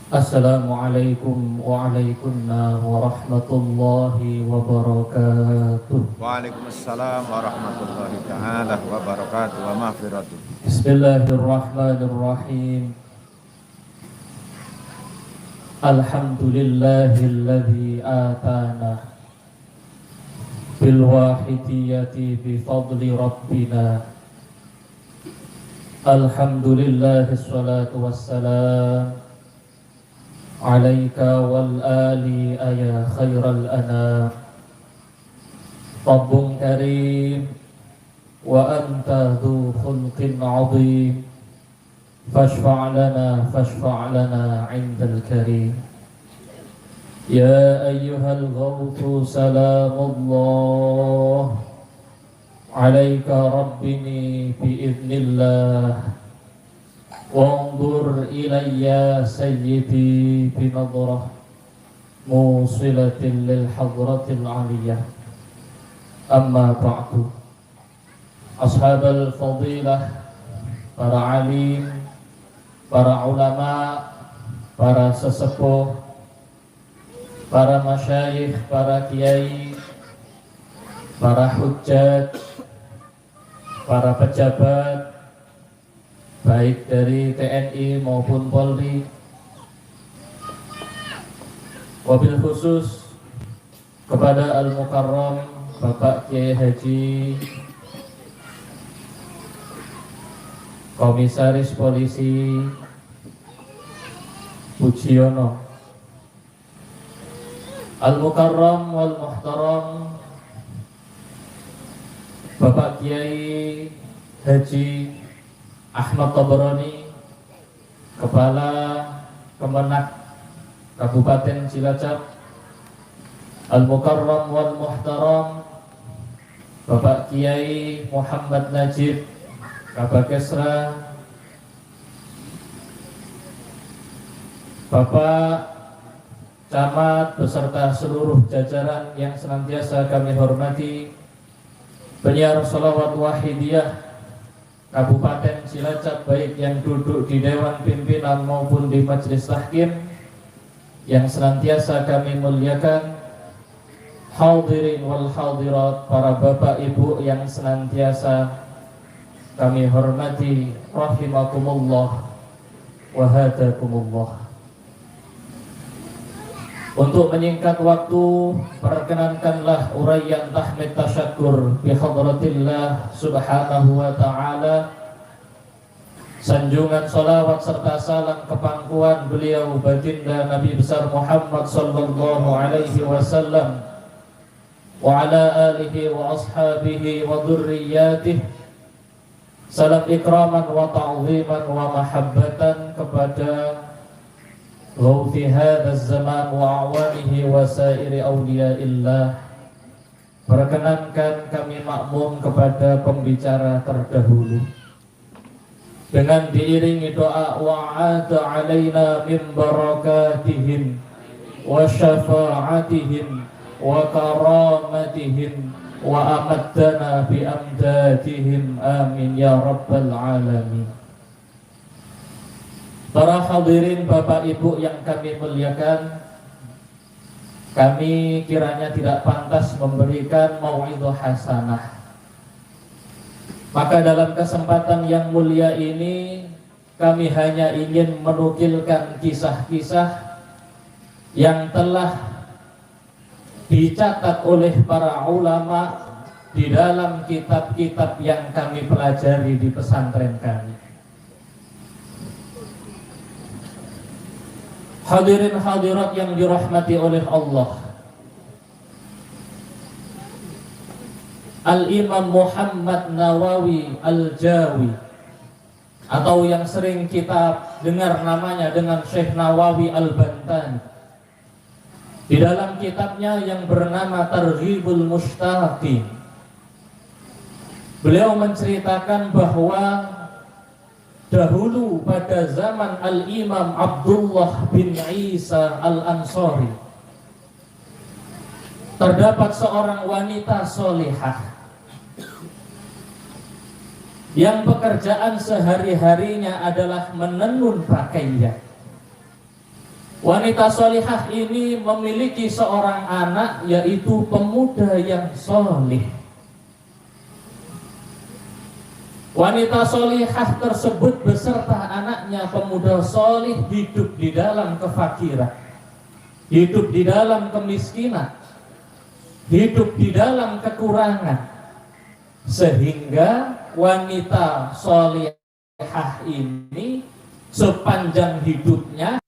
Assalamualaikum warahmatullahi wabarakatuh. Waalaikumsalam warahmatullahi taala wabarakatuh wa maghfiratuh. Bismillahirrahmanirrahim. Alhamdulillahilladzi atana bil wahidiyati bi fadli rabbina. Alhamdulillah wassalatu wassalam alaika wal ali ya khairal anam. Rabbun karim wa anta dhu khulqin azim, fashfa' lana 'indal karim. Ya ayyuhal ghawthu salamullah alaika rabbini bi'idhnillah. Wanzur ilayya sayyidi binadrah musilatin lil hadratil aliyah. Amma ba'du. Ashabal fadilah, para alim, para ulama, para sesepuh, para masyayikh, para kiai, para hujjat, para pejabat baik dari TNI maupun Polri, wabil khusus kepada Al-Mukarram Bapak Kiai Haji Komisaris Polisi Pujiono, Al-Mukarram wal Muhtaram Bapak Kiai Haji Ahmad Tabarani, Kepala Kemenak Kabupaten Cilacap, Al-Mukarram wal Muhtaram Bapak Kiai Muhammad Najib Kabakesra, Bapak Camat beserta seluruh jajaran yang senantiasa kami hormati, penyiar sholawat wahidiyah Kabupaten Cilacap, baik yang duduk di Dewan Pimpinan maupun di Majelis Tahkim, yang senantiasa kami muliakan, hadirin wal hadirat, para bapak ibu yang senantiasa kami hormati, rahimakumullah wa hadakumullah. Untuk menyingkat waktu, perkenankanlah uraian tahmid tasyakur bihadratillah subhanahu wa ta'ala, sanjungan salawat serta salam kepangkuan beliau baginda Nabi besar Muhammad sallallahu alaihi wasallam wa ala alihi wa ashabihi wa dhurriyyatihi. Salam ikraman wa ta'ziman wa mahabbatan kepada Ghawthi hadaz zaman wa awanihi wa sairi awliyaillah. Perkenankan kami makmum kepada pembicara terdahulu dengan diiringi doa wa'ada alaina min barakatihim wa syafa'atihim wa karamatihim wa amaddana bi amdatihim, amin ya rabbal alamin. Para hadirin bapak ibu yang kami muliakan, kami kiranya tidak pantas memberikan mau'idhah hasanah. Maka dalam kesempatan yang mulia ini, kami hanya ingin menukilkan kisah-kisah yang telah dicatat oleh para ulama di dalam kitab-kitab yang kami pelajari di pesantren kami. Hadirin hadirat yang dirahmati oleh Allah, Al-Imam Muhammad Nawawi Al-Jawi, atau yang sering kita dengar namanya dengan Syekh Nawawi Al-Bantani, di dalam kitabnya yang bernama Targhibul Mushtaqin, beliau menceritakan bahwa dahulu pada zaman Al-Imam Abdullah bin Isa Al-Ansari terdapat seorang wanita solihah yang pekerjaan sehari-harinya adalah menenun pakaian. Wanita solihah ini memiliki seorang anak, yaitu pemuda yang solih. Wanita solihah tersebut beserta anaknya pemuda solih hidup di dalam kefakiran, hidup di dalam kemiskinan, hidup di dalam kekurangan, sehingga wanita solihah ini sepanjang hidupnya,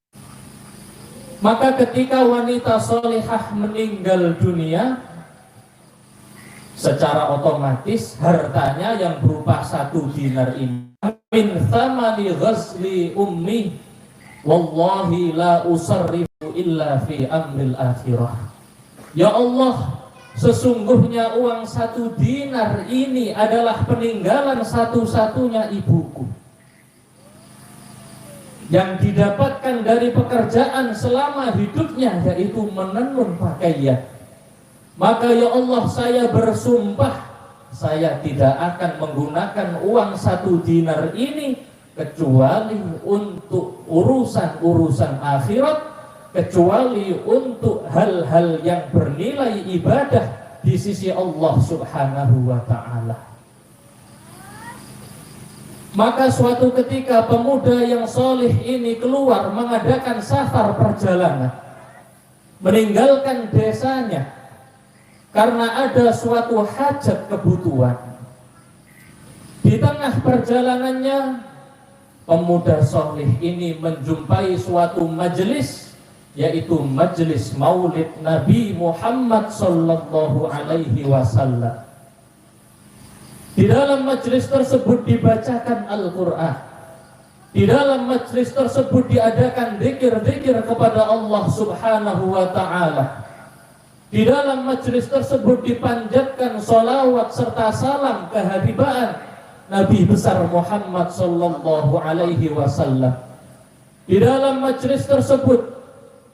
maka ketika wanita solihah meninggal dunia, secara otomatis hartanya yang berupa 1 dinar ini min thamani ghazli ummi wallahi la usarrifu illa fi amril akhirah. Ya Allah, sesungguhnya uang 1 dinar ini adalah peninggalan satu-satunya ibuku yang didapatkan dari pekerjaan selama hidupnya, yaitu menenun pakaian. Maka ya Allah, saya bersumpah saya tidak akan menggunakan uang 1 dinar ini kecuali untuk urusan-urusan akhirat, kecuali untuk hal-hal yang bernilai ibadah di sisi Allah Subhanahu wa ta'ala. Maka suatu ketika pemuda yang solih ini keluar mengadakan safar perjalanan, meninggalkan desanya karena ada suatu hajat kebutuhan. Di tengah perjalanannya, pemuda solih ini menjumpai suatu majelis, yaitu majelis maulid Nabi Muhammad sallallahu alaihi wasallam. Di dalam majelis tersebut dibacakan Al-Quran. Di dalam majelis tersebut diadakan dzikir-dzikir kepada Allah Subhanahu wa ta'ala. Di dalam majelis tersebut dipanjatkan sholawat serta salam kehabibaan Nabi besar Muhammad sallallahu alaihi wasallam. Di dalam majelis tersebut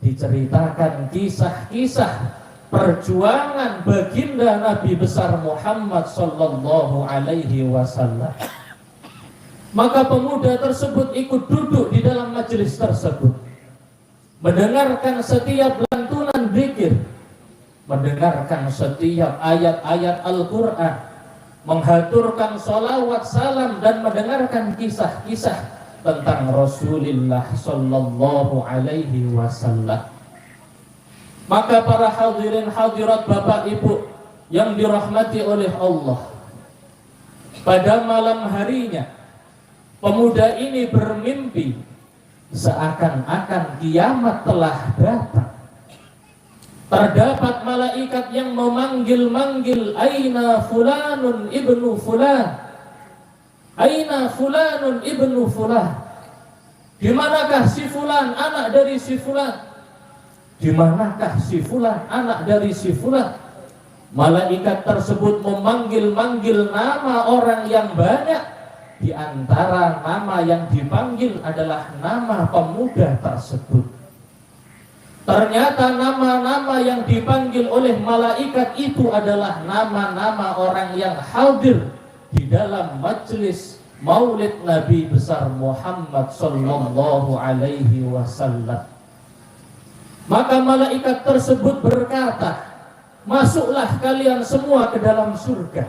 diceritakan kisah-kisah perjuangan baginda Nabi besar Muhammad sallallahu alaihi wasallam. Maka pemuda tersebut ikut duduk di dalam majelis tersebut, mendengarkan setiap lantunan zikir, mendengarkan setiap ayat-ayat Al-Quran, menghaturkan sholawat salam, dan mendengarkan kisah-kisah tentang Rasulullah sallallahu alaihi wasallam. Maka para hadirin hadirat Bapak Ibu yang dirahmati oleh Allah, pada malam harinya pemuda ini bermimpi seakan-akan kiamat telah datang. Terdapat malaikat yang memanggil-manggil, aina fulanun ibnu fulan, aina fulanun ibnu fulan. Di manakah si fulan, anak dari si fulan? Di manakah si fulan, anak dari si fulan? Malaikat tersebut memanggil-manggil nama orang yang banyak. Di antara nama yang dipanggil adalah nama pemuda tersebut. Ternyata nama-nama yang dipanggil oleh malaikat itu adalah nama-nama orang yang hadir di dalam majelis maulid Nabi besar Muhammad sallallahu alaihi wasallam. Maka malaikat tersebut berkata, masuklah kalian semua ke dalam surga.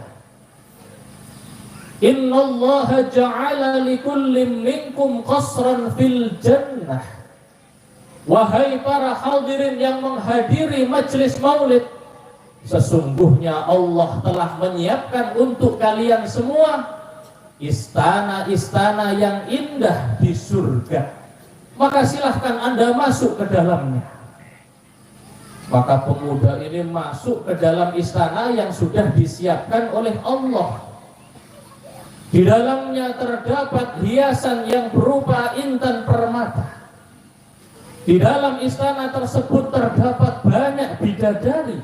Innallaha ja'ala likulli minkum qasran fil jannah. Wahai para hadirin yang menghadiri majelis maulid, sesungguhnya Allah telah menyiapkan untuk kalian semua istana-istana yang indah di surga. Maka silahkan Anda masuk ke dalamnya. Maka pemuda ini masuk ke dalam istana yang sudah disiapkan oleh Allah. Di dalamnya terdapat hiasan yang berupa intan permata. Di dalam istana tersebut terdapat banyak bidadari.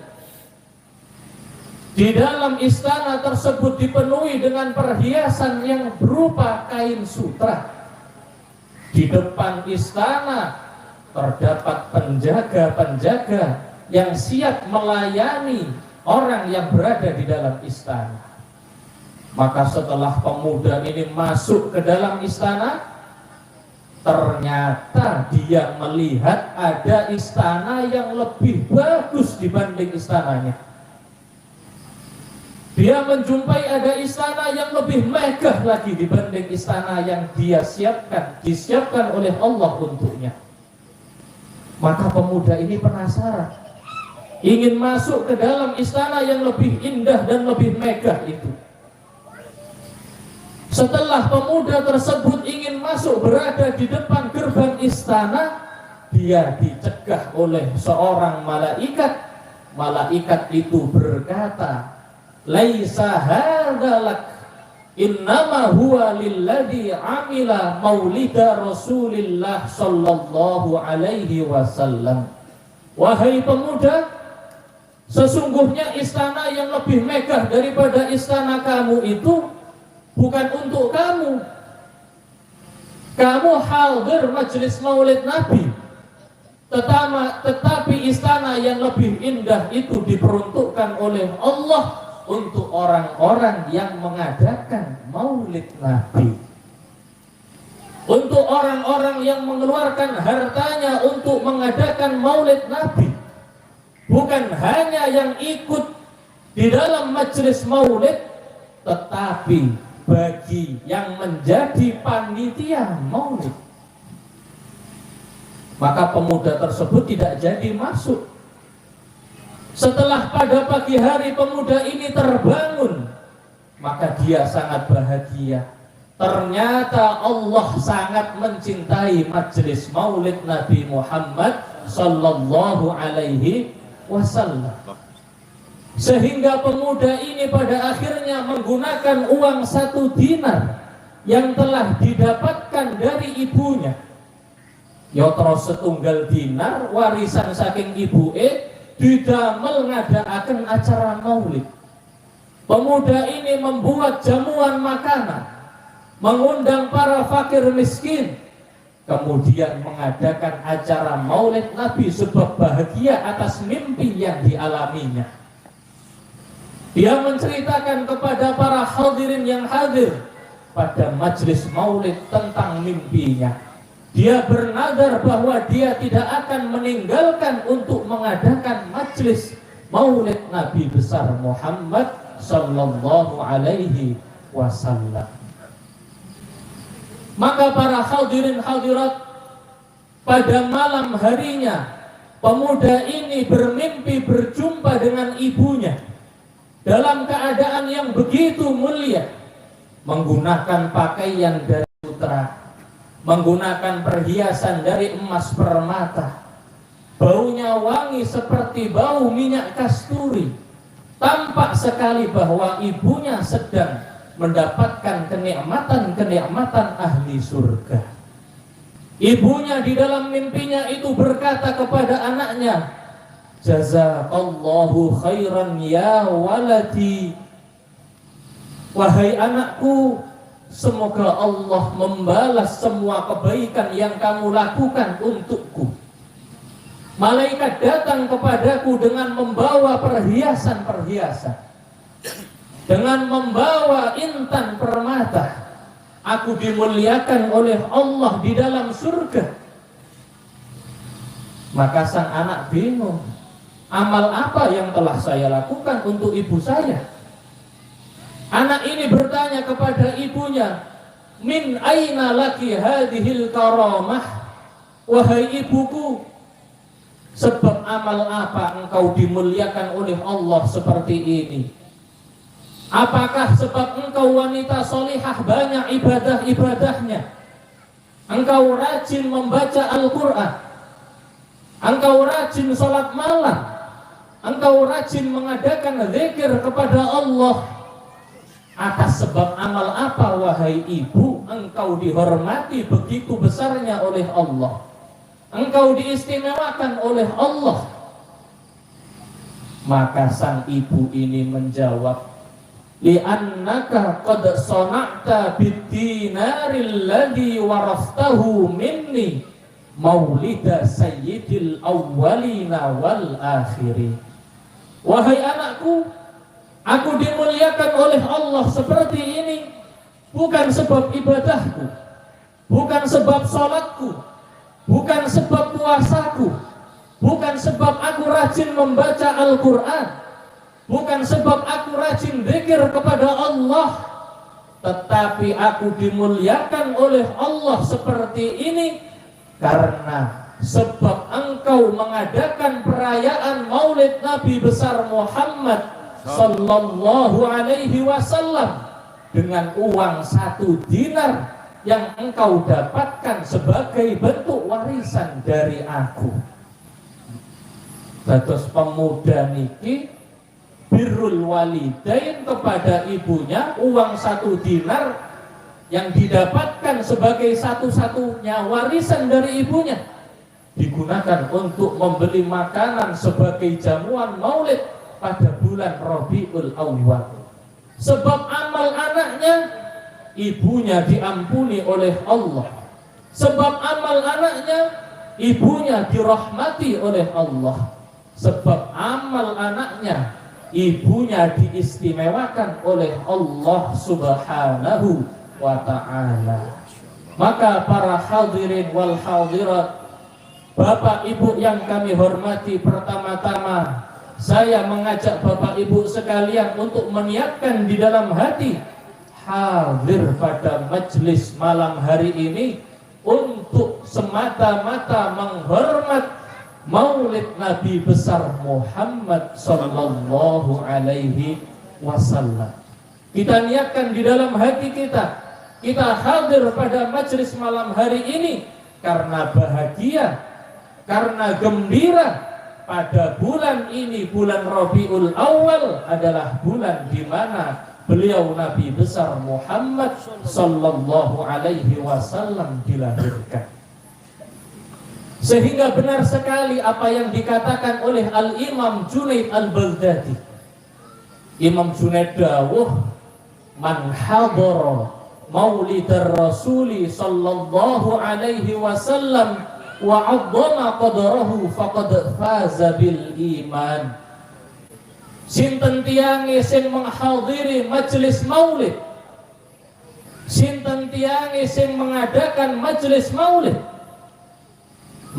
Di dalam istana tersebut dipenuhi dengan perhiasan yang berupa kain sutra. Di depan istana terdapat penjaga-penjaga yang siap melayani orang yang berada di dalam istana. Maka setelah pemuda ini masuk ke dalam istana, Ternyata dia melihat ada istana yang lebih bagus dibanding istananya. Dia menjumpai ada istana yang lebih megah lagi dibanding istana yang dia disiapkan oleh Allah untuknya. Maka pemuda ini penasaran, ingin masuk ke dalam istana yang lebih indah dan lebih megah itu. Setelah pemuda tersebut ingin masuk, berada di depan gerbang istana, dia dicegah oleh seorang malaikat. Malaikat itu berkata, "Laisa hadza lak, innama huwa lilladzi amila maulida Rasulillah sallallahu alaihi wasallam." Wahai pemuda, sesungguhnya istana yang lebih megah daripada istana kamu itu bukan untuk kamu. Kamu hadir majelis maulid Nabi, tetapi istana yang lebih indah itu diperuntukkan oleh Allah untuk orang-orang yang mengadakan maulid Nabi, untuk orang-orang yang mengeluarkan hartanya untuk mengadakan maulid Nabi. Bukan hanya yang ikut di dalam majelis maulid, tetapi bagi yang menjadi panitia maulid. Maka pemuda tersebut tidak jadi masuk. Setelah pada pagi hari pemuda ini terbangun, maka dia sangat bahagia. Ternyata Allah sangat mencintai majelis maulid Nabi Muhammad sallallahu alaihi wasallam. Sehingga pemuda ini pada akhirnya menggunakan uang 1 dinar yang telah didapatkan dari ibunya. Yotro 1 dinar warisan saking ibu didamel ngadakaken acara maulid. Pemuda ini membuat jamuan makanan, mengundang para fakir miskin, kemudian mengadakan acara maulid Nabi sebab bahagia atas mimpi yang dialaminya. Dia menceritakan kepada para hadirin yang hadir pada majelis maulid tentang mimpinya. Dia bernadar bahwa dia tidak akan meninggalkan untuk mengadakan majelis maulid Nabi besar Muhammad sallallahu alaihi wasallam. Maka para hadirin hadirat, pada malam harinya pemuda ini bermimpi berjumpa dengan ibunya dalam keadaan yang begitu mulia, menggunakan pakaian dari putra, menggunakan perhiasan dari emas permata, baunya wangi seperti bau minyak kasturi. Tampak sekali bahwa ibunya sedang mendapatkan kenikmatan-kenikmatan ahli surga. Ibunya di dalam mimpinya itu berkata kepada anaknya, "Jazakallahu khairan ya waladi." Wahai anakku, semoga Allah membalas semua kebaikan yang kamu lakukan untukku. Malaikat datang kepadaku dengan membawa perhiasan-perhiasan, dengan membawa intan permata. Aku dimuliakan oleh Allah di dalam surga. Maka sang anak bingung, amal apa yang telah saya lakukan untuk ibu saya? Anak ini bertanya kepada ibunya, "Min aina laki hadhil karamah?" Wahai ibuku, sebab amal apa engkau dimuliakan oleh Allah seperti ini? Apakah sebab engkau wanita solihah banyak ibadah-ibadahnya? Engkau rajin membaca Al-Quran, engkau rajin sholat malam, engkau rajin mengadakan zikir kepada Allah. Atas sebab amal apa wahai ibu engkau dihormati begitu besarnya oleh Allah, engkau diistimewakan oleh Allah? Maka sang ibu ini menjawab, "Li'annaka qad sana'ta bid-dinaril ladzi waraftahu minni maulida sayyidil awwalina wal akhirin." Wahai anakku, aku dimuliakan oleh Allah seperti ini bukan sebab ibadahku, bukan sebab sholatku, bukan sebab puasaku, bukan sebab aku rajin membaca Al-Quran, bukan sebab aku rajin zikir kepada Allah, tetapi aku dimuliakan oleh Allah seperti ini karena sebab engkau mengadakan perayaan Maulid Nabi besar Muhammad sallallahu alaihi wasallam dengan uang 1 dinar yang engkau dapatkan sebagai bentuk warisan dari aku. Dados pemuda niki birrul walidain kepada ibunya, uang 1 dinar yang didapatkan sebagai satu-satunya warisan dari ibunya digunakan untuk membeli makanan sebagai jamuan maulid pada bulan Rabiul Awwal. Sebab amal anaknya, ibunya diampuni oleh Allah. Sebab amal anaknya, ibunya dirahmati oleh Allah. Sebab amal anaknya, ibunya diistimewakan oleh Allah Subhanahu wa ta'ala. Maka para hadirin wal hadirat, Bapak Ibu yang kami hormati, pertama-tama saya mengajak Bapak Ibu sekalian untuk meniatkan di dalam hati hadir pada majelis malam hari ini untuk semata-mata menghormat Maulid Nabi besar Muhammad sallallahu alaihi wasallam. Kita niatkan di dalam hati kita, kita hadir pada majelis malam hari ini karena bahagia, karena gembira. Pada bulan ini, bulan Rabiul Awal adalah bulan di mana beliau Nabi besar Muhammad sallallahu alaihi wasallam dilahirkan. Sehingga benar sekali apa yang dikatakan oleh Al-Imam Junaid Al-Baghdadi. Imam Junaid dawuh, man hadara maulidar rasuli sallallahu alaihi wasallam wa 'azzama qadrahu faqad faza bil iman. Sinten tiange sing menghadiri majelis maulid, sinten tiange sing mengadakan majelis maulid,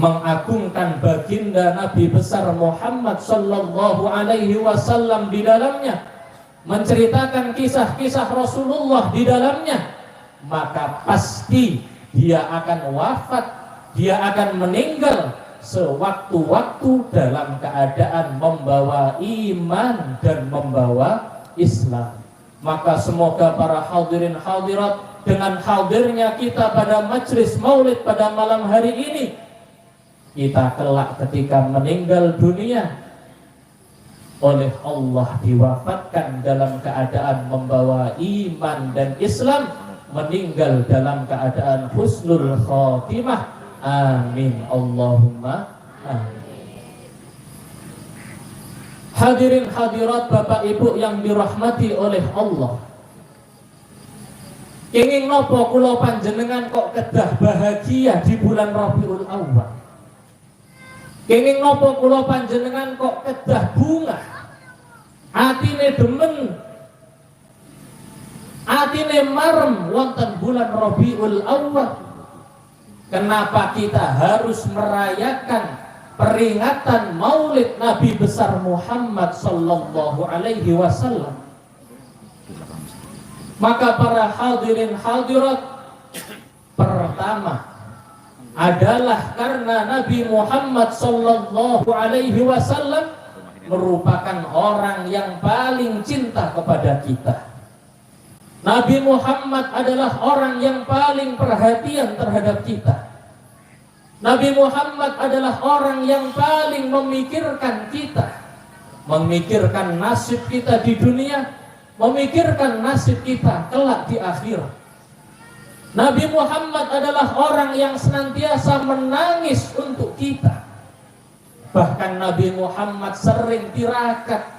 mengagungkan baginda Nabi besar Muhammad sallallahu alaihi wasallam di dalamnya, menceritakan kisah-kisah Rasulullah di dalamnya, maka pasti dia akan wafat, dia akan meninggal sewaktu-waktu dalam keadaan membawa iman dan membawa Islam. Maka semoga para hadirin hadirat dengan hadirnya kita pada majelis maulid pada malam hari ini, kita kelak ketika meninggal dunia oleh Allah diwafatkan dalam keadaan membawa iman dan Islam, meninggal dalam keadaan husnul khatimah. Amin Allahumma amin. Hadirin hadirat Bapak Ibu yang dirahmati oleh Allah, ingin nopo kula panjenengan kok kedah bahagia di bulan Rabiul Awal? Ingin nopo kula panjenengan kok kedah bunga, atine demen, atine marem wonten bulan Rabiul Awal? Kenapa kita harus merayakan peringatan Maulid Nabi besar Muhammad sallallahu alaihi wasallam? Maka para hadirin hadirat, pertama adalah karena Nabi Muhammad sallallahu alaihi wasallam merupakan orang yang paling cinta kepada kita. Nabi Muhammad adalah orang yang paling perhatian terhadap kita. Nabi Muhammad adalah orang yang paling memikirkan kita, memikirkan nasib kita di dunia, memikirkan nasib kita kelak di akhirat. Nabi Muhammad adalah orang yang senantiasa menangis untuk kita. Bahkan Nabi Muhammad sering tirakat,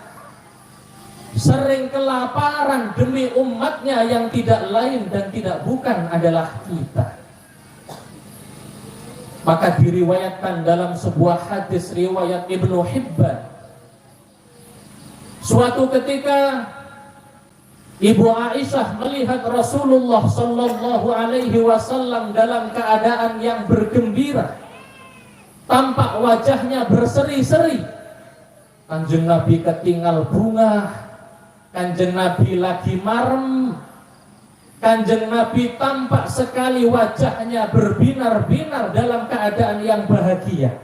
sering kelaparan demi umatnya yang tidak lain dan tidak bukan adalah kita. Maka diriwayatkan dalam sebuah hadis riwayat Ibnu Hibban, suatu ketika Ibu Aisyah melihat Rasulullah sallallahu alaihi wasallam dalam keadaan yang bergembira, tampak wajahnya berseri-seri. Kanjeng Nabi ketinggal bunga, Kanjeng Nabi lagi marem, Kanjeng Nabi tampak sekali wajahnya berbinar-binar dalam keadaan yang bahagia.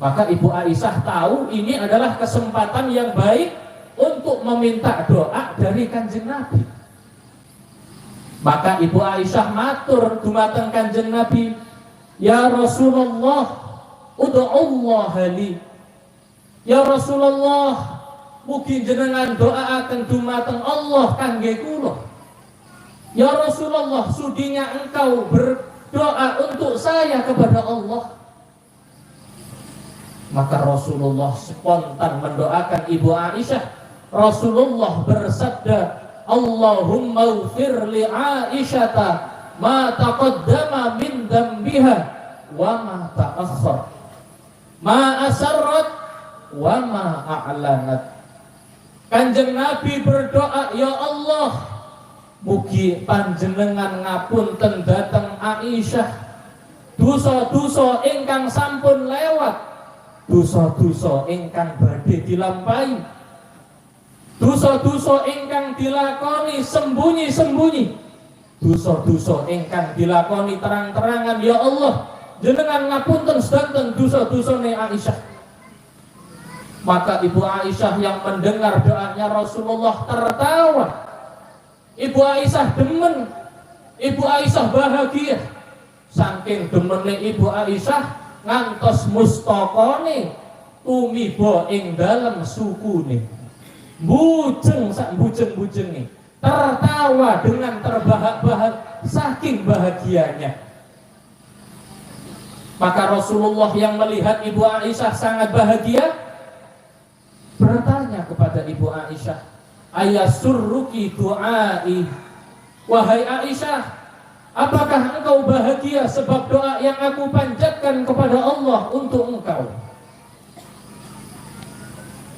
Maka Ibu Aisyah tahu ini adalah kesempatan yang baik untuk meminta doa dari Kanjeng Nabi. Maka Ibu Aisyah matur dumateng Kanjeng Nabi, "Ya Rasulullah, ud'ullah li." Ya Rasulullah, mugi jenengan doaaken dumateng Allah kangge kula. Ya Rasulullah, sudinya engkau berdoa untuk saya kepada Allah. Maka Rasulullah spontan mendoakan Ibu Aisyah. Rasulullah bersabda, "Allahumma ighfir li Aisyata ma taqaddama min dambiha wa ma ta'akhkhar, ma asarrat wa ma a'lanat." Kanjeng Nabi berdoa, "Ya Allah, mugi panjenengan ngapunten dhateng Aisyah dosa-dosa ingkang sampun lewat, dosa-dosa ingkang badhe dilampahi, dosa-dosa ingkang dilakoni sembunyi-sembunyi, dosa-dosa ingkang dilakoni terang-terangan. Ya Allah, jenengan ngapunten sedanten dosa-dosane Aisyah." Maka Ibu Aisyah yang mendengar doanya Rasulullah tertawa. Ibu Aisyah demen, Ibu Aisyah bahagia. Saking demene Ibu Aisyah ngantos mustaqane tumiba ing dalem sukune. Bujeng sak bujeng-bujenge, tertawa dengan terbahak-bahak saking bahagianya. Maka Rasulullah yang melihat Ibu Aisyah sangat bahagia bertanya kepada Ibu Aisyah, "Ayasurruki du'ai?" Wahai Aisyah, apakah engkau bahagia sebab doa yang aku panjatkan kepada Allah untuk engkau?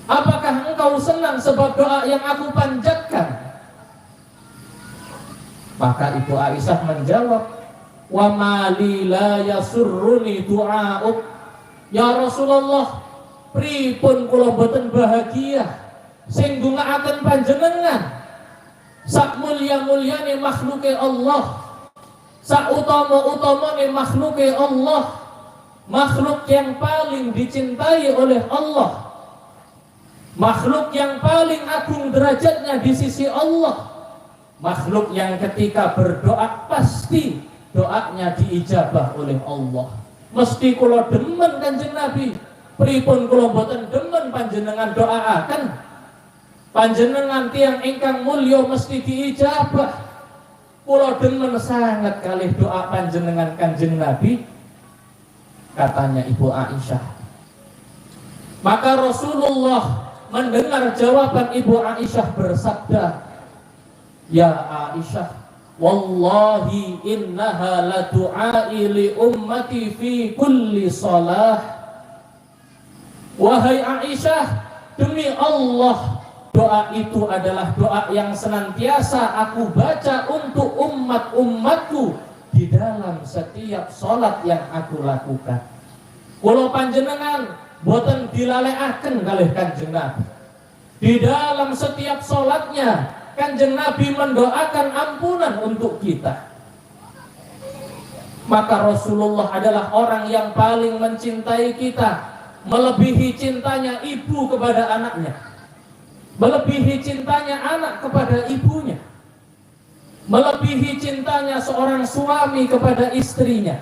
Apakah engkau senang sebab doa yang aku panjatkan? Maka Ibu Aisyah menjawab, "Wa mali la yasurruni du'auk." Ya Rasulullah, pripun kula boten bahagia sing ndongaaken panjenengan. Sak mulya-mulyane makhluke Allah, sak utama-utamane makhluke Allah, makhluk yang paling dicintai oleh Allah, makhluk yang paling agung derajatnya di sisi Allah, makhluk yang ketika berdoa pasti doanya diijabah oleh Allah. Mesti kula demen Kanjeng Nabi, pripun kula boten demen panjenengan doaaken. Panjenengan tiang ingkang mulya mesti diijabah. Kula demen sangat kalih doa panjenengan Kanjeng Nabi, katanya Ibu Aisyah. Maka Rasulullah mendengar jawaban Ibu Aisyah bersabda, "Ya Aisyah, wallahi innaha la du'ai li ummati fi kulli salah." Wahai Aisyah, demi Allah, doa itu adalah doa yang senantiasa aku baca untuk umat-umatku di dalam setiap sholat yang aku lakukan. Kula panjenengan boten dilalekaken kalih Kanjeng Nabi. Di dalam setiap sholatnya Kanjeng Nabi mendoakan ampunan untuk kita. Maka Rasulullah adalah orang yang paling mencintai kita, melebihi cintanya ibu kepada anaknya, melebihi cintanya anak kepada ibunya, melebihi cintanya seorang suami kepada istrinya,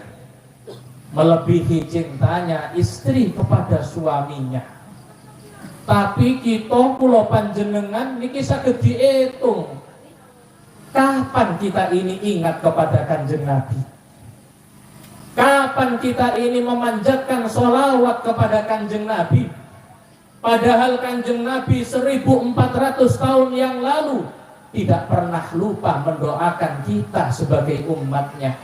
melebihi cintanya istri kepada suaminya. Tapi kita kula panjenengan niki saged diitung, kapan kita ini ingat kepada Kanjeng Nabi? Kapan kita ini memanjatkan sholawat kepada Kanjeng Nabi? Padahal Kanjeng Nabi 1400 tahun yang lalu tidak pernah lupa mendoakan kita sebagai umatnya.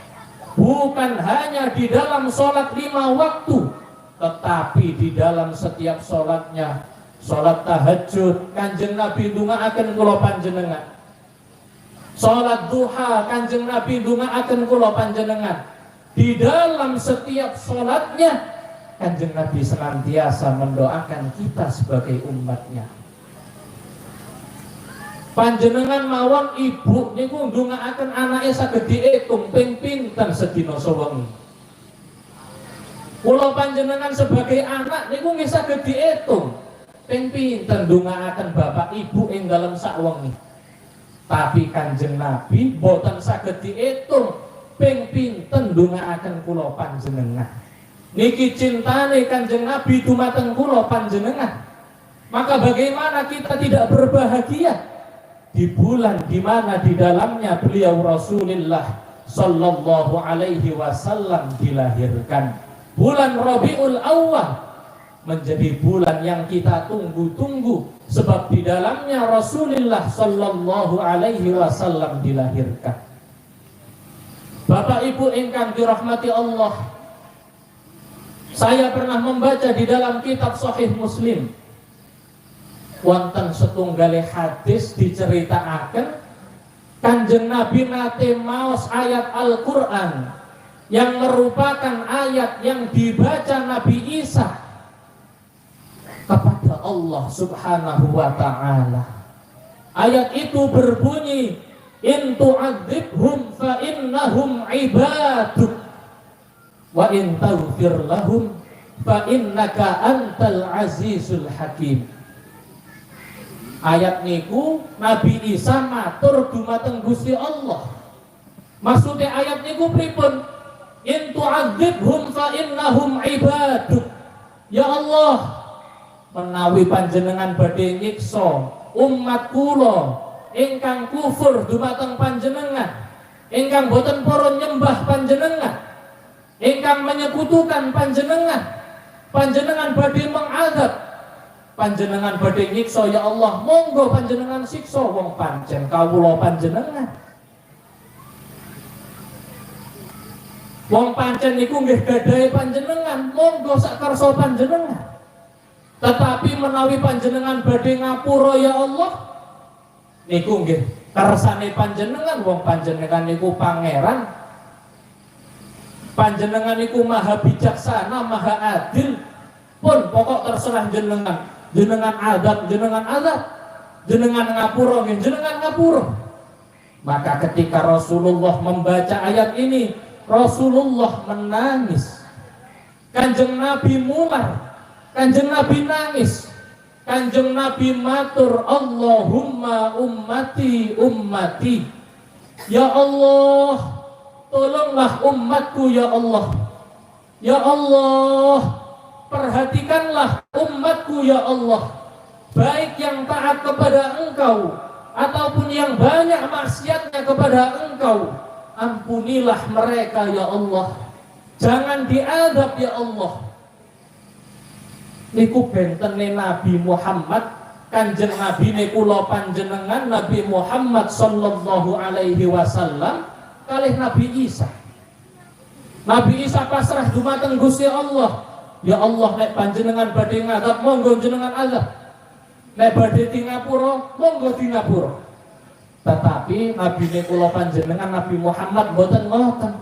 Bukan hanya di dalam sholat 5 waktu, tetapi di dalam setiap sholatnya. Sholat tahajud, Kanjeng Nabi ndongaaken kula panjenengan, Salat duha Kanjeng Nabi ndongaaken kula panjenengan. Di dalam setiap salatnya Kanjeng Nabi senantiasa mendoakan kita sebagai umatnya. Panjenengan mawon ibu niku ndongaaken anake saged diitung ping pinten sedina sewengi. Kula panjenengan sebagai anak niku nggih saged diitung ping pinten ndongaaken bapak ibu ing dalem sawengi. Tapi Kanjeng Nabi boten saged diitung ping pinten ndongaaken kula panjenengan. Niki cintane Kanjeng Nabi dumateng kula panjenengan. Maka bagaimana kita tidak berbahagia di bulan di mana di dalamnya beliau Rasulullah sallallahu alaihi wasallam dilahirkan. Bulan Rabiul Awwal menjadi bulan yang kita tunggu-tunggu sebab di dalamnya Rasulullah sallallahu alaihi wasallam dilahirkan. Bapak Ibu ingkang dirahmati Allah, saya pernah membaca di dalam kitab Sahih Muslim wonten setunggal hadis diceritakaken Kanjeng Nabi nate maos ayat Al-Qur'an yang merupakan ayat yang dibaca Nabi Isa kepada Allah Subhanahu wa taala. Ayat itu berbunyi, in tu'adzibhum fa innahum ibaduk wa in taghfir lahum fa innaka antal azizul hakim. Ayat niku Nabi Isa matur dumateng Gusti Allah. Maksudnya ayat niku pripun? In tu'adzibhum fa innahum ibaduk. Ya Allah, menawi panjenengan badhe nyiksa umat kula ingkang kufur dumateng panjenengan, ingkang boten purun nyembah panjenengan, ingkang menyekutukan panjenengan, panjenengan badhe mengadab, panjenengan badhe nyiksa, ya Allah, monggo panjenengan siksa wong pancen kawula panjenengan. Wong pancen niku nggih gadahe panjenengan, monggo sak kersa panjenengan. Tetapi menawi panjenengan badhe ngapura ya Allah, niku nggih kersane panjenengan. Wong panjenengan niku pangeran, panjenengan niku maha bijaksana, maha adil. Pun pokok terserah jenengan. Jenengan adab, jenengan adab. Jenengan ngapura, jenengan ngapura. Maka ketika Rasulullah membaca ayat ini, Rasulullah menangis. Kanjeng Nabi mumar, Kanjeng Nabi nangis. Kanjeng Nabi matur, Allahumma ummati ummati. Ya Allah, tolonglah umatku ya Allah. Ya Allah, perhatikanlah umatku ya Allah. Baik yang taat kepada Engkau ataupun yang banyak maksiatnya kepada Engkau, ampunilah mereka ya Allah. Jangan diadab ya Allah. Niku bentene Nabi Muhammad, Kanjeng Nabi niku kula panjenengan Nabi Muhammad sallallahu alaihi wasallam kalih Nabi Isa. Nabi Isa pasrah dumateng Gusti Allah. Ya Allah, nek panjenengan badhe ngadab monggo jenengan azab. Nek badhe di ngapura monggo di ngapura. Tetapi Nabi niku kula panjenengan Nabi Muhammad mboten ngoten.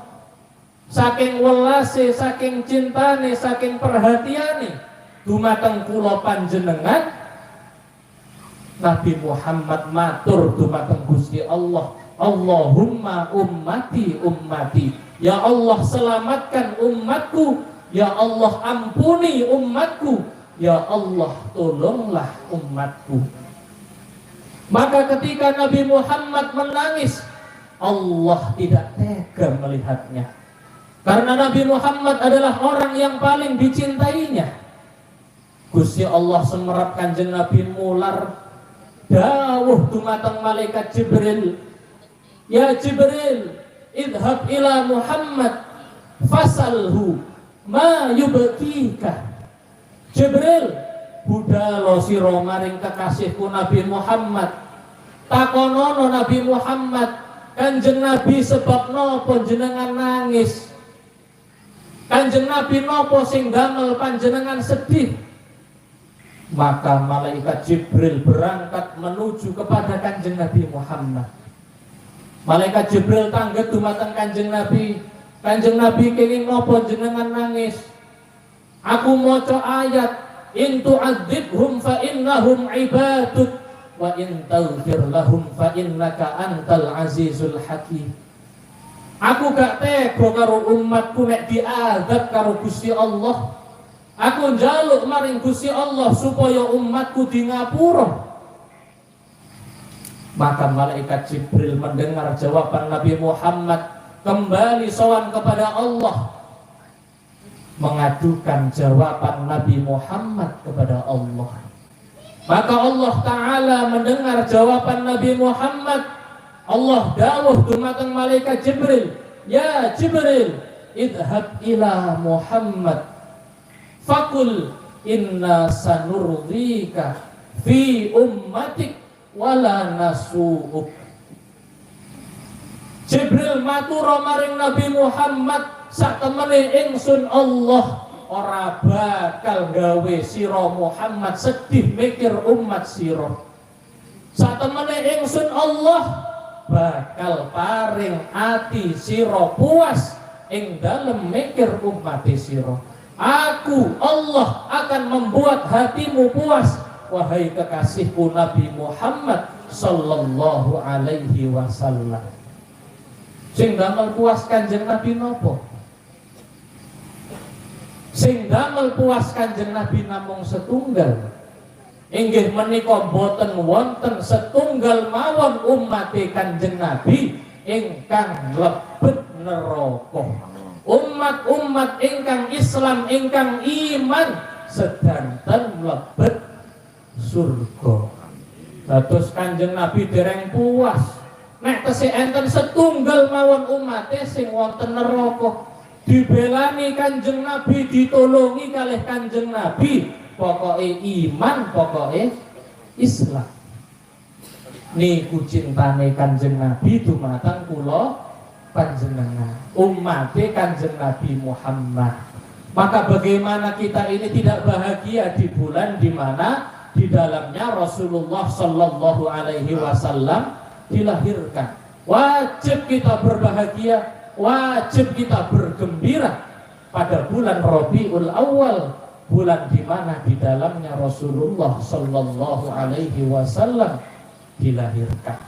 Saking welase, saking cintane, saking perhatiane dumateng kula panjenengan, Nabi Muhammad matur dumateng Gusti Allah, Allahumma ummati ummati. Ya Allah, selamatkan umatku. Ya Allah, ampuni umatku. Ya Allah, tolonglah umatku. Maka ketika Nabi Muhammad menangis, Allah tidak tega melihatnya. Karena Nabi Muhammad adalah orang yang paling dicintainya. Gusti Allah semerap Kanjeng Nabi mular dawuh dumateng malaikat Jibril, ya Jibril, idhab ila Muhammad fasalhu ma yubkika. Jibril, budhalo sira maring kekasihku Nabi Muhammad, takonono Nabi Muhammad, Kanjeng Nabi sebab napa jenengan nangis? Kanjeng Nabi napa sing damel panjenengan sedih? Maka malaikat Jibril berangkat menuju kepada Kanjeng Nabi Muhammad. Malaikat Jibril tangget dumateng Kanjeng Nabi. Kanjeng Nabi kenging nopo jenengan nangis? Aku maca ayat, in tu'adzibhum fa innahum ibaduk wa in taghfir lahum fa innaka antal azizul hakim. Aku gak tega karo umatku nek diadab karo Gusti Allah. Aku njaluk maring Gusti Allah supaya umatku di ngapura. Maka malaikat Jibril mendengar jawaban Nabi Muhammad, kembali sowan kepada Allah, mengadukan jawaban Nabi Muhammad kepada Allah. Maka Allah Ta'ala mendengar jawaban Nabi Muhammad. Allah dawuh dumateng malaikat Jibril, ya Jibril, idhab ila Muhammad fakul inna sanurdika fi ummatik wala nasu'uk. Jibril matur maring Nabi Muhammad, sak temene ingsun Allah ora bakal gawe sira Muhammad sedih mikir umat sira. Sak temene ingsun Allah bakal paring ati sira puas ing dalem mikir umat sira. Aku Allah akan membuat hatimu puas, wahai kekasihku Nabi Muhammad sallallahu alaihi wasallam. Sing damel puas Kanjeng Nabi nopo? Sing damel puas Kanjeng Nabi namung setunggal. Inggih menika boten wonten setunggal mawon umate Kanjeng Nabi ingkang lebet neraka. Umat-umat ingkang Islam ingkang iman sedanten lebet surga. Dados Kanjeng Nabi dereng puas nek tesih enten setunggal mawon umate sing wonten neraka. Dibelani Kanjeng Nabi, ditolongi kalih Kanjeng Nabi, pokoke iman, pokoke Islam. Niku cintane Kanjeng Nabi dumateng kula panjenengan, umate Kanjeng Nabi Muhammad. Maka bagaimana kita ini tidak bahagia di bulan di mana di dalamnya Rasulullah Sallallahu Alaihi Wasallam dilahirkan? Wajib kita berbahagia, wajib kita bergembira pada bulan Rabiul Awal, bulan di mana di dalamnya Rasulullah Sallallahu Alaihi Wasallam dilahirkan.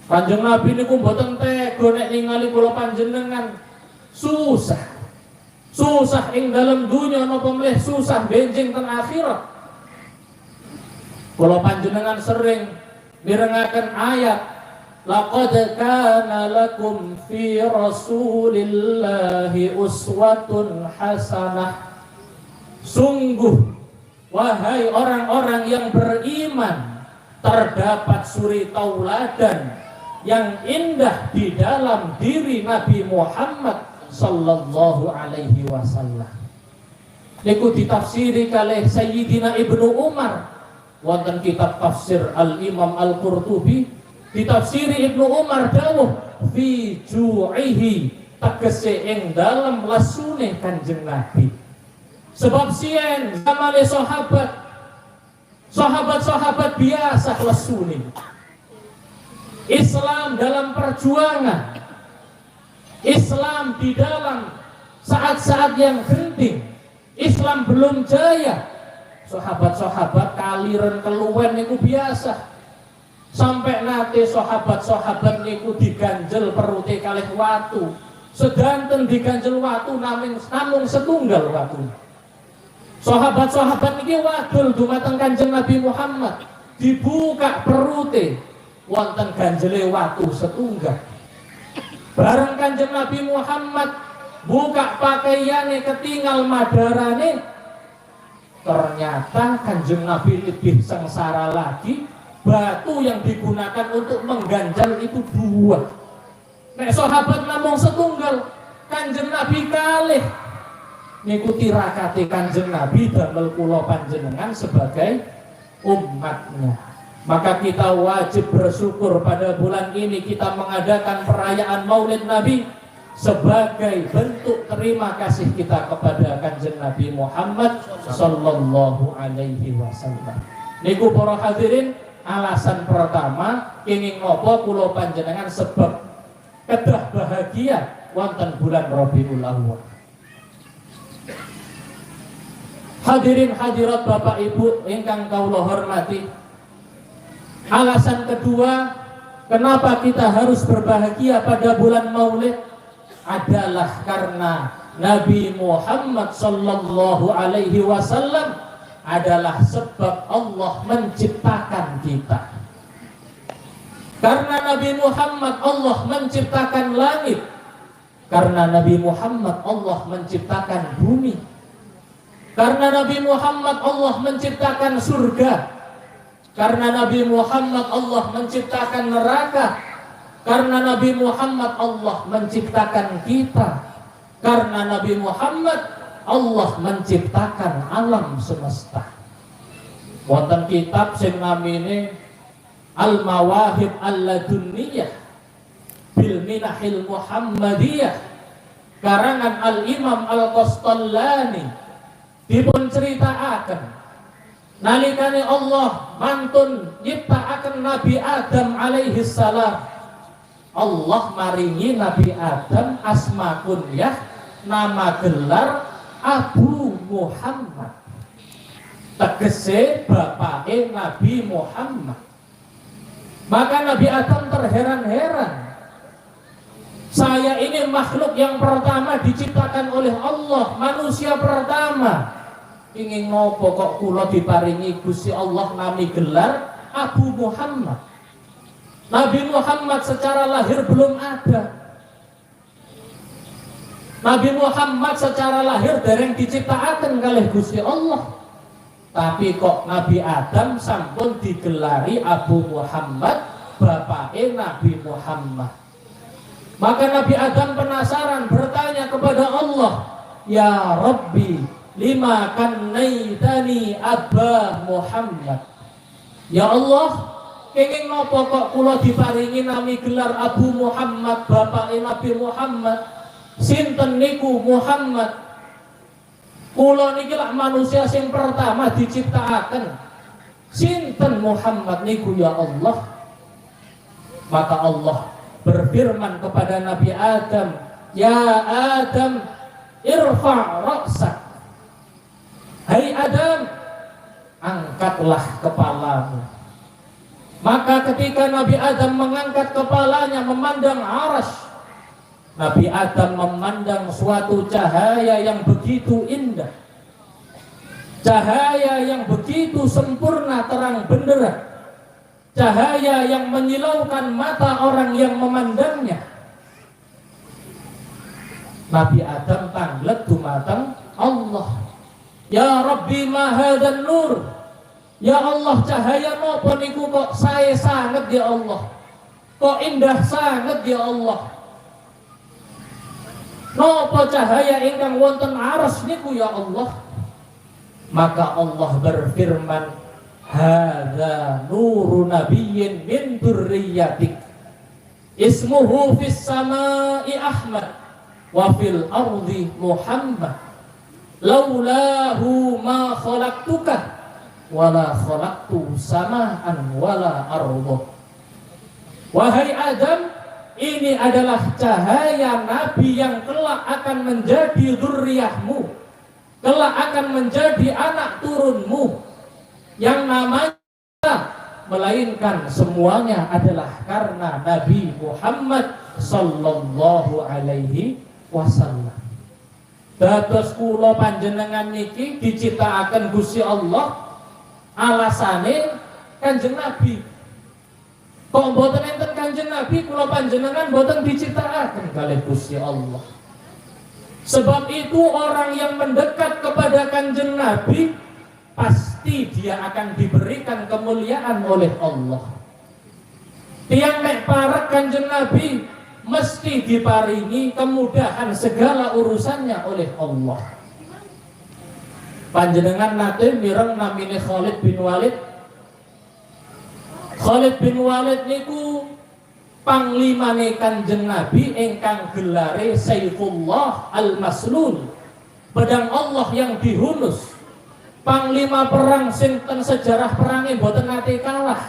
Kanjeng Nabi niku mboten tega nek ningali kula panjenengan susah. Susah ing dalam dunia napa mleh susah benjing ten akhirat. Kula panjenengan sering mirengaken ayat, laqad kana lakum fi Rasulillahi uswatun hasanah. Sungguh wahai orang-orang yang beriman, terdapat suri tauladan yang indah di dalam diri Nabi Muhammad sallallahu alaihi wasallam. Niku ditafsiri kalih Sayyidina Ibnu Umar wonten kitab tafsir Al-Imam Al-Qurtubi. Ditafsiri Ibnu Umar dawuh fi ju'ihi, tegese ing dalem lesune Kanjeng Nabi. Sebab sien zamane sahabat biasa lesune. Islam dalam perjuangan, Islam di dalam saat-saat yang genting, Islam belum jaya. Sahabat-sahabat kaliren keluwen niku biasa. Sampai nate sahabat-sahabat niku diganjel perute kalih watu. Sedanten diganjel watu namung setunggal watu. Sahabat-sahabat niki wadul dumateng Kanjeng Nabi Muhammad, dibuka perute wonten ganjele watu setunggal. Bareng Kanjeng Nabi Muhammad buka pakaiane ketinggal madarane, ternyata Kanjeng Nabi lebih sengsara lagi. Batu yang digunakan untuk mengganjal itu dua. Nek sahabat namung setunggal, Kanjeng Nabi kalih. Niku tirakate Kanjeng Nabi damel kula panjenengan sebagai umatnya. Maka kita wajib bersyukur pada bulan ini kita mengadakan perayaan Maulid Nabi sebagai bentuk terima kasih kita kepada Kanjeng Nabi Muhammad sallallahu alaihi wasallam. Niku para hadirin, alasan pertama kenging nopo kula panjenengan sebab kedah bahagia wonten bulan Rabiul Awwal. Hadirin hadirat Bapak Ibu ingkang kawula hormati, alasan kedua kenapa kita harus berbahagia pada bulan Maulid adalah karena Nabi Muhammad sallallahu alaihi wasallam adalah sebab Allah menciptakan kita. Karena Nabi Muhammad Allah menciptakan langit. Karena Nabi Muhammad Allah menciptakan bumi. Karena Nabi Muhammad Allah menciptakan surga. Karena Nabi Muhammad Allah menciptakan neraka. Karena Nabi Muhammad Allah menciptakan kita. Karena Nabi Muhammad Allah menciptakan alam semesta. Wonten kitab sing namine Al-Mawahib Al-Ladunniyah bil Minahil Muhammadiyah karangan Al-Imam Al-Qastallani dipun ceritakaken nalikane Allah mantun nyiptakaken Nabi Adam alaihi salam. Allah maringi Nabi Adam asma kunyah nama gelar Abu Muhammad, tegese bapake Nabi Muhammad. Maka Nabi Adam terheran-heran, saya ini makhluk yang pertama diciptakan oleh Allah, manusia pertama. Ingin ngopo kok kula diparingi Gusti Allah nami gelar Abu Muhammad. Nabi Muhammad secara lahir belum ada. Nabi Muhammad secara lahir dereng diciptakan kalih Gusti Allah. Tapi kok Nabi Adam sampun digelari Abu Muhammad, bapake Nabi Muhammad. Maka Nabi Adam penasaran bertanya kepada Allah, "Ya Rabbi, lima kannaitani Aba Muhammad?" Ya Allah, kenging napa kok kula diparingi nami gelar Abu Muhammad, bapake Nabi Muhammad? Sinten niku Muhammad? Kula niki lak manusia sing pertama diciptakaken. Sinten Muhammad niku ya Allah? Maka Allah berfirman kepada Nabi Adam, "Ya Adam, irfa' ra'sak." Hai Adam, angkatlah kepalamu. Maka ketika Nabi Adam mengangkat kepalanya memandang arasy, Nabi Adam memandang suatu cahaya yang begitu indah, cahaya yang begitu sempurna terang benderang, cahaya yang menyilaukan mata orang yang memandangnya. Nabi Adam tanglet dumateng Allah, "Ya Rabbi, ma hadzal nur?" Ya Allah, cahaya napa niku kok sae sanget ya Allah, kok indah sanget ya Allah. Napa cahaya ingkang wonten aras niku ya Allah? Maka Allah berfirman, "Hadza nuru nabiyyin min dzurriyyatik. Ismuhu fis samai Ahmad wa fil ardi Muhammad. Laulahu ma khalaqtuka wala khalaqtu sama'an wala arda." Wahai Adam, ini adalah cahaya Nabi yang kelak akan menjadi dzurriyyahmu, kelak akan menjadi anak turunmu, yang namanya melainkan semuanya adalah karena Nabi Muhammad sallallahu alaihi wasallam. Dados kula panjenengan niki diciptakaken Gusti Allah, alasane Kanjeng Nabi. Kok mboten enten Kanjeng Nabi, kula panjenengan mboten diciptakaken kalih Gusti Allah. Sebab itu orang yang mendekat kepada Kanjeng Nabi pasti dia akan diberikan kemuliaan oleh Allah. Tiang nek parek Kanjeng Nabi mesti diparingi kemudahan segala urusannya oleh Allah. Panjenengan nate mireng namine Khalid bin Walid. Khalid bin Walid niku panglimane Kanjeng Nabi ingkang gelare Saifullah Al-Maslul, pedang Allah yang dihunus. Panglima perang sing ten sejarah perangnya mboten nate kalah.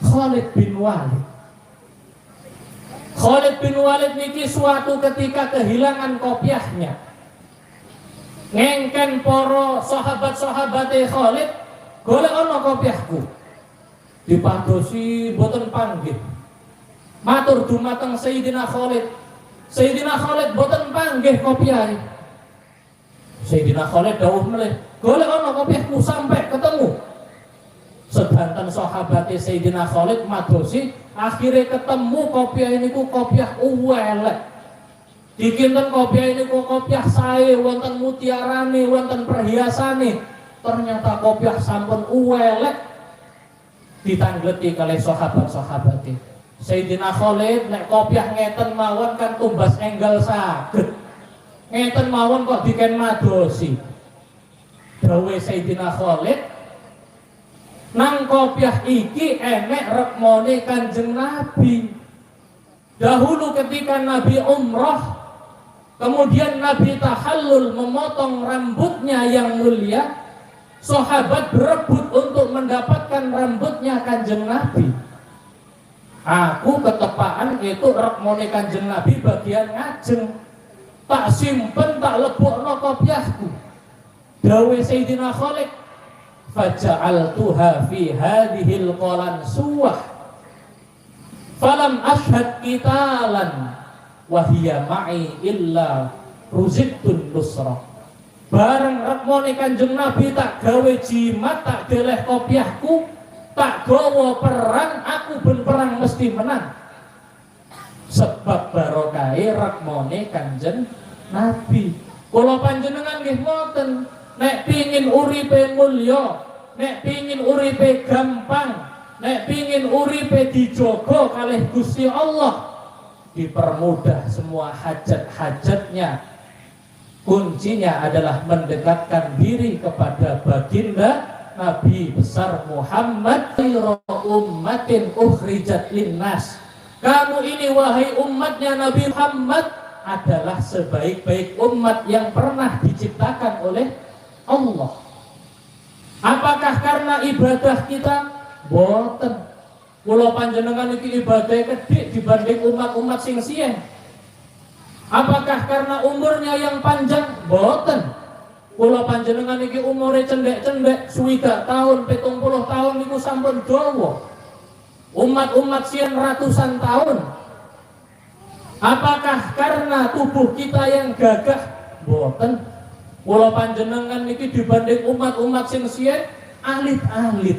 Khalid bin Walid. Khalid bin Walid niki suatu ketika kehilangan kopiahnya. Ngengken para sahabat-sahabate Khalid, golek ana kopiahku. Dipadosi boten panggih. Matur dumateng Sayyidina Khalid. Sayyidina Khalid boten panggih kopiahe. Sayyidina Khalid dawuh melih, golek ana kopiahku sampai ketemu. Sedanten sahabate Sayyidina Khalid madosi, akhirnya ketemu kopiah ini ku kopiah uwelek. Dikinten kopiah ini ku kopiah sae, wonten mutiarane, wonten perhiasane. Ternyata kopiah sampun uwelek. Ditangleti kalih sahabat-sahabate. Sayyidina Khalid nek kopiah ngeten mawon kan tumbas enggal saged. Ngeten mawon kok diken madosi. Dawuhe Sayyidina Khalid, nang kopiah iki enek rekmone Kanjeng Nabi. Dahulu ketika Nabi umrah, kemudian Nabi tahallul memotong rambutnya yang mulia, sahabat berebut untuk mendapatkan rambutnya Kanjeng Nabi. Aku ketepaan itu rekmone Kanjeng Nabi bagian ngajeng, tak simpen tak lebokno kopiahku. Dawuh Sayyidina Khalid, faja'altuha fi hadhil qalansuwah falam ashhad qitalan wa hiya ma'i illa ruziqtun nusra. Bareng rekmone Kanjeng Nabi tak gawe jimat, tak deleh kopiahku, tak gawa perang, aku ben perang mesti menang. Sebab barokahe rekmone Kanjeng Nabi. Kula panjenengan nggih ngoten. Nek pingin uripe mulya, nek pingin uripe gampang, nek pingin uripe dijogo kalih Gusti Allah, dipermudah semua hajat-hajatnya. Kuncinya adalah mendekatkan diri kepada baginda Nabi besar Muhammad, khairu ummatin ukhrijat linnas. Kamu ini wahai umatnya Nabi Muhammad adalah sebaik-baik umat yang pernah diciptakan oleh Allah. Apakah karena ibadah kita? Boten. Kula panjenengan iki ibadah kedhik dibanding umat-umat sing siyeh. Apakah karena umurnya yang panjang? Boten. Kula panjenengan iki umure cendek-cendek 60 tahun, 70 tahun niku sampun dawa. Umat-umat siyeh ratusan tahun. Apakah karena tubuh kita yang gagah? Boten. Kula panjenengan niki dibanding umat-umat sing siyeh alit-alit.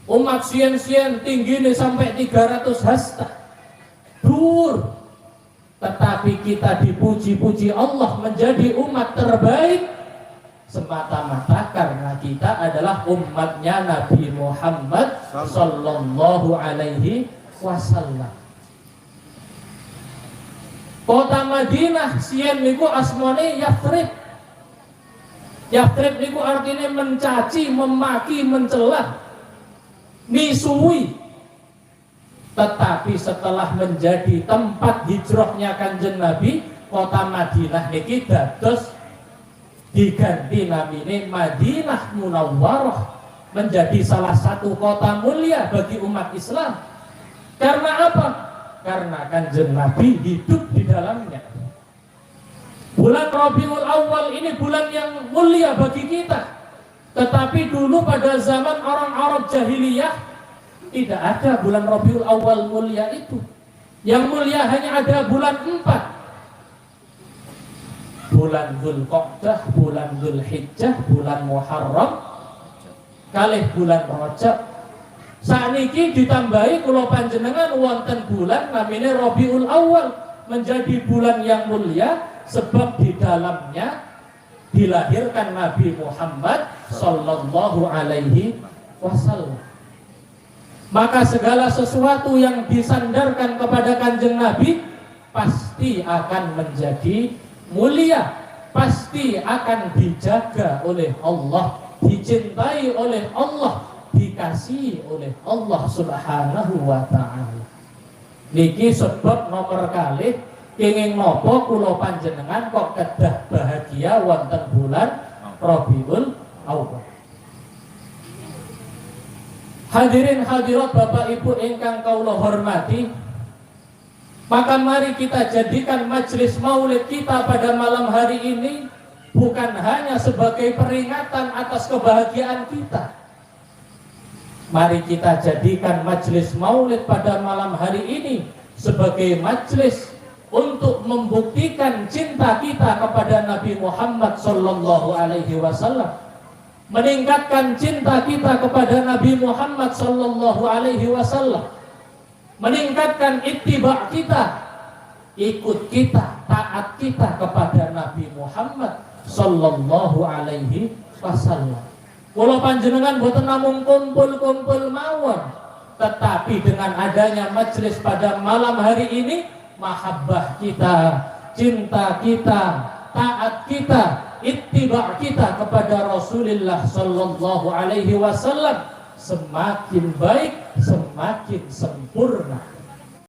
Umat siyeh-siyeh tinggine sampai 300 hasta. Dur. Tetapi kita dipuji-puji Allah menjadi umat terbaik semata-mata karena kita adalah umatnya Nabi Muhammad sallallahu alaihi wasallam. Kota Madinah siyeh niku asmane Yathrib. Yathrib niku artinya mencaci, memaki, mencela, misui. Tetapi setelah menjadi tempat hijrahnya Kanjeng Nabi, kota Madinah niki dados diganti namine Madinah Munawwarah, menjadi salah satu kota mulia bagi umat Islam. Karena apa? Karena Kanjeng Nabi hidup di dalamnya. Bulan Rabiul Awal ini bulan yang mulia bagi kita. Tetapi dulu pada zaman orang Arab jahiliyah tidak ada bulan Rabiul Awal mulia itu. Yang mulia hanya ada bulan 4. Bulan Dzulqa'dah, bulan Dzulhijjah, bulan Muharram, kalih bulan Rajab. Sakniki ditambahi kula panjenengan wonten bulan namine Rabiul Awal, menjadi bulan yang mulia sebab di dalamnya dilahirkan Nabi Muhammad sallallahu alaihi wasallam. Maka segala sesuatu yang disandarkan kepada Kanjeng Nabi pasti akan menjadi mulia, pasti akan dijaga oleh Allah, dicintai oleh Allah, dikasihi oleh Allah Subhanahu wa ta'ala. Niki sebab nomor kalih kenging nopo kula panjenengan kok kedah bahagia wonten bulan Rabiul Awal. Hadirin hadirat Bapak Ibu ingkang kaula hormati, maka mari kita jadikan majelis maulid kita pada malam hari ini bukan hanya sebagai peringatan atas kebahagiaan kita. Mari kita jadikan majelis maulid pada malam hari ini sebagai majelis untuk membuktikan cinta kita kepada Nabi Muhammad sallallahu alaihi wasallam, meningkatkan cinta kita kepada Nabi Muhammad sallallahu alaihi wasallam, meningkatkan ittiba kita, ikut kita, taat kita kepada Nabi Muhammad sallallahu alaihi wasallam. Kula panjenengan boten namung kumpul-kumpul mawon, tetapi dengan adanya majelis pada malam hari ini, mahabbah kita, cinta kita, taat kita, ittiba kita kepada Rasulullah sallallahu alaihi wasallam semakin baik, semakin sempurna.